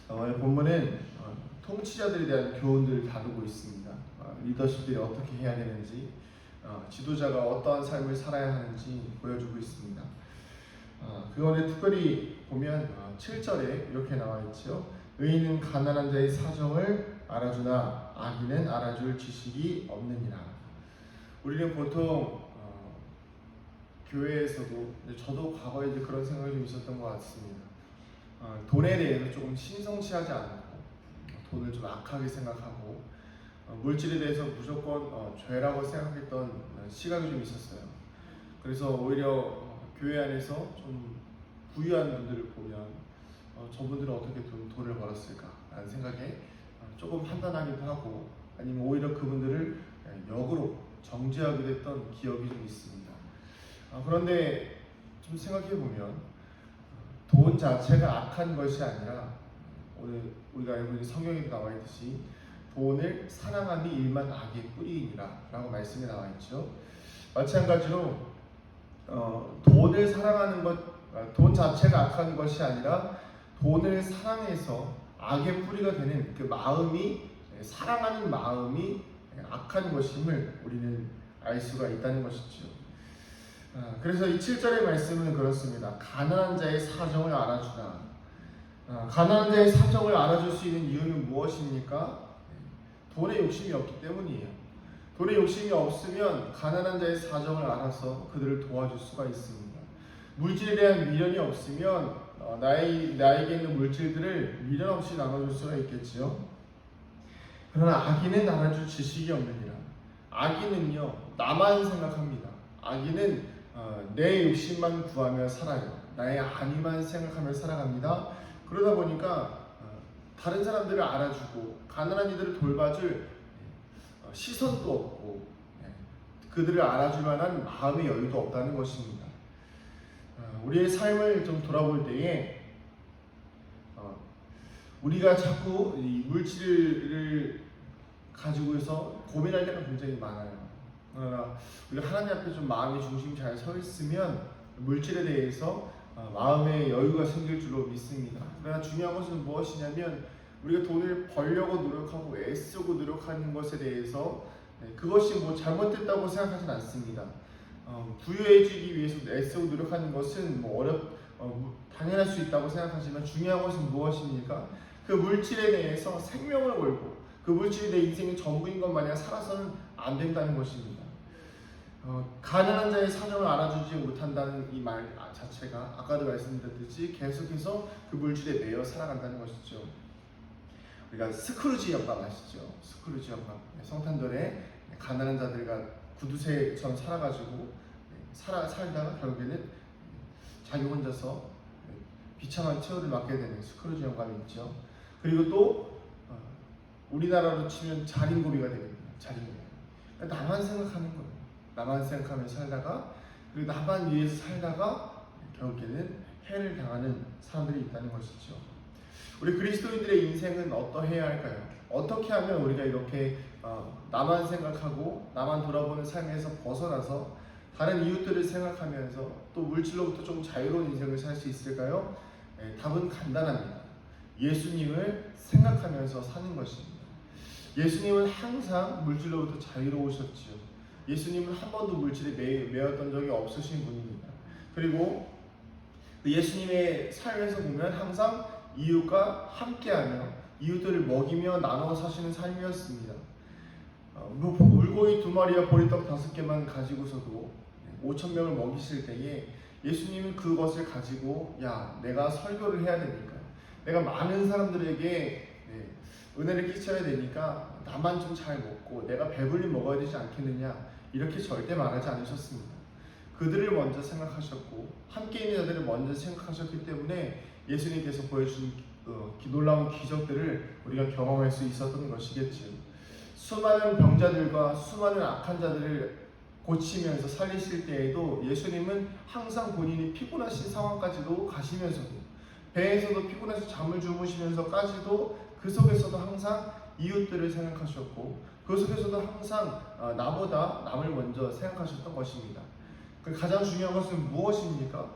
오늘 본문은 통치자들에 대한 교훈들을 다루고 있습니다. 리더십들이 어떻게 해야 되는지, 지도자가 어떠한 삶을 살아야 하는지 보여주고 있습니다. 그 가운데 특별히 보면 7절에 이렇게 나와 있죠. 의인은 가난한 자의 사정을 알아주나 악인은 알아줄 지식이 없느니라. 우리는 보통 교회에서도, 저도 과거에 이제 그런 생각이 좀 있었던 것 같습니다. 돈에 대해서 조금 신성시하지 않고 돈을 좀 악하게 생각하고 물질에 대해서 무조건 죄라고 생각했던 시각이 좀 있었어요. 그래서 오히려 교회 안에서 좀 부유한 분들을 보면 저분들은 어떻게 돈을 벌었을까 라는 생각에 조금 판단하기도 하고, 아니면 오히려 그분들을 역으로 정죄하게 됐던 기억이 좀 있습니다. 그런데 좀 생각해보면 돈 자체가 악한 것이 아니라, 오늘 우리가 알고 있는 성경에 나와 있듯이 돈을 사랑하니 일만 악의 뿌리이니라 라고 말씀이 나와 있죠. 마찬가지로 돈을 사랑하는 것, 돈 자체가 악한 것이 아니라 돈을 사랑해서 악의 뿌리가 되는 그 마음이, 사랑하는 마음이 악한 것임을 우리는 알 수가 있다는 것이죠. 그래서 이 7절의 말씀은 그렇습니다. 가난한 자의 사정을 알아주나. 가난한 자의 사정을 알아줄 수 있는 이유는 무엇입니까? 돈에 욕심이 없기 때문이에요. 돈에 욕심이 없으면 가난한 자의 사정을 알아서 그들을 도와줄 수가 있습니다. 물질에 대한 미련이 없으면 나에게 있는 물질들을 미련 없이 나눠줄 수가 있겠지요. 그러나 악인은 알아줄 지식이 없느니라. 악인은요, 나만 생각합니다. 악인은 내 욕심만 구하며 살아요. 나의 안위만 생각하며 살아갑니다. 그러다 보니까 다른 사람들을 알아주고 가난한 이들을 돌봐줄 시선도 없고 그들을 알아줄 만한 마음의 여유도 없다는 것입니다. 우리의 삶을 좀 돌아볼 때에 우리가 자꾸 이 물질을 가지고서 고민할 때가 굉장히 많아요. 그러나 우리가 하나님 앞에 좀 마음의 중심이 잘 서 있으면 물질에 대해서 마음의 여유가 생길 줄로 믿습니다. 그러나 중요한 것은 무엇이냐면, 우리가 돈을 벌려고 노력하고 애쓰고 노력하는 것에 대해서 그것이 뭐 잘못됐다고 생각하진 않습니다. 부유해지기 위해서 애쓰고 노력하는 것은 당연할 수 있다고 생각하지만, 중요한 것은 무엇입니까? 그 물질에 대해서 생명을 걸고 그 물질이 내 인생의 전부인 것 마냥 살아서는 안 된다는 것입니다. 가난한 자의 사정을 알아주지 못한다는 이 말 자체가 아까도 말씀드렸듯이 계속해서 그 물질에 매여 살아간다는 것이죠. 우리가 스크루지 영감 아시죠? 스크루지 영감, 성탄절에 가난한 자들과 구두쇠처럼 살아가지고 살다가 결국에는 자기 혼자서 비참한 최후를 맞게 되는 스크루지 영감이 있죠. 그리고 또 우리나라로 치면 자린고비가 되거든요. 자린고비. 그러니까 나만 생각하는 거예요. 나만 생각하며 살다가, 그리고 나만 위해서 살다가 결국에는 해를 당하는 사람들이 있다는 것이죠. 우리 그리스도인들의 인생은 어떠해야 할까요? 어떻게 하면 우리가 이렇게 나만 생각하고 나만 돌아보는 삶에서 벗어나서 다른 이웃들을 생각하면서 또 물질로부터 좀 자유로운 인생을 살 수 있을까요? 답은 간단합니다. 예수님을 생각하면서 사는 것입니다. 예수님은 항상 물질로부터 자유로우셨지요. 예수님은 한 번도 물질에 매였던 적이 없으신 분입니다. 그리고 그 예수님의 삶에서 보면 항상 이웃과 함께하며 이웃들을 먹이며 나눠 사시는 삶이었습니다. 물고기 2마리와 보리떡 5개만 가지고서도 5,000명을 먹이실 때에 예수님은 그것을 가지고, 내가 설교를 해야 되니까, 내가 많은 사람들에게 은혜를 끼쳐야 되니까 나만 좀 잘 먹고 내가 배불리 먹어야 되지 않겠느냐, 이렇게 절대 말하지 않으셨습니다. 그들을 먼저 생각하셨고 함께 있는 자들을 먼저 생각하셨기 때문에 예수님께서 보여준 놀라운 기적들을 우리가 경험할 수 있었던 것이겠지요. 수많은 병자들과 수많은 악한 자들을 고치면서 살리실 때에도 예수님은 항상 본인이 피곤하신 상황까지도 가시면서도, 배에서도 피곤해서 잠을 주무시면서까지도 그 속에서도 항상 이웃들을 생각하셨고, 그 속에서도 항상 나보다 남을 먼저 생각하셨던 것입니다. 가장 중요한 것은 무엇입니까?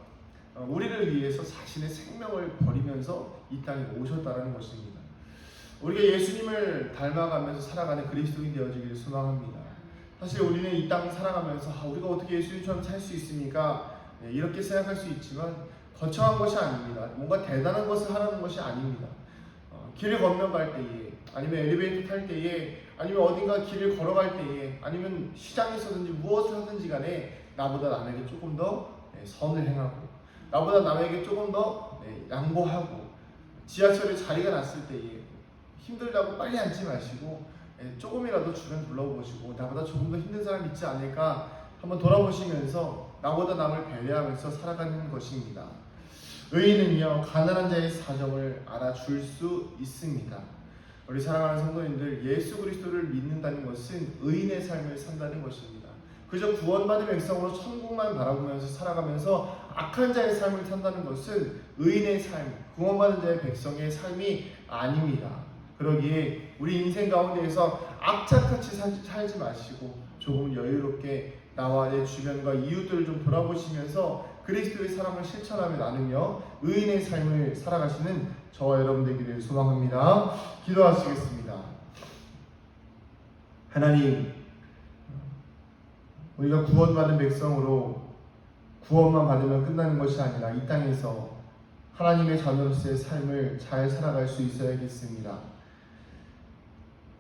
우리를 위해서 자신의 생명을 버리면서 이 땅에 오셨다는 것입니다. 우리가 예수님을 닮아가면서 살아가는 그리스도인이 되어지기를 소망합니다. 사실 우리는 이 땅 살아가면서 우리가 어떻게 예수님처럼 살 수 있습니까? 이렇게 생각할 수 있지만 거창한 것이 아닙니다. 뭔가 대단한 것을 하라는 것이 아닙니다. 길을 건너갈 때에, 아니면 엘리베이터 탈 때에, 아니면 어딘가 길을 걸어갈 때에, 아니면 시장에서든지 무엇을 하든지 간에 나보다 남에게 조금 더 선을 행하고, 나보다 남에게 조금 더 양보하고, 지하철에 자리가 났을 때에 힘들다고 빨리 앉지 마시고 조금이라도 주변 둘러보시고 나보다 조금 더 힘든 사람 있지 않을까 한번 돌아보시면서 나보다 남을 배려하면서 살아가는 것입니다. 의인은요, 가난한 자의 사정을 알아줄 수 있습니다. 우리 사랑하는 성도님들, 예수 그리스도를 믿는다는 것은 의인의 삶을 산다는 것입니다. 그저 구원받은 백성으로 천국만 바라보면서 살아가면서 악한 자의 삶을 산다는 것은 의인의 삶, 구원받은 자의 백성의 삶이 아닙니다. 그러기에 우리 인생 가운데에서 악착같이 살지 마시고 조금 여유롭게 나와 내 주변과 이웃들을 좀 돌아보시면서 그리스도의 사랑을 실천하며 나누며 의인의 삶을 살아가시는 저와 여러분 되기를 소망합니다. 기도하시겠습니다. 하나님, 우리가 구원받은 백성으로 구원만 받으면 끝나는 것이 아니라 이 땅에서 하나님의 자녀로서의 삶을 잘 살아갈 수 있어야겠습니다.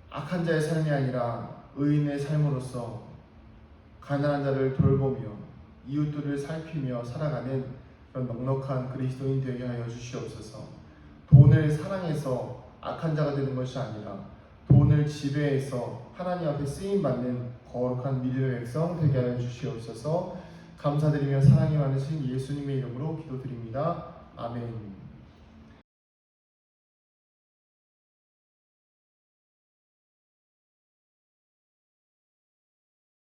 악한 자의 삶이 아니라 의인의 삶으로서 가난한 자를 돌보며 이웃들을 살피며 살아가는 그런 넉넉한 그리스도인 되게 하여 주시옵소서. 돈을 사랑해서 악한 자가 되는 것이 아니라 돈을 지배해서 하나님 앞에 쓰임받는 거룩한 믿음의 백성 되게 하여 주시옵소서. 감사드리며 사랑이 많으신 예수님의 이름으로 기도드립니다. 아멘.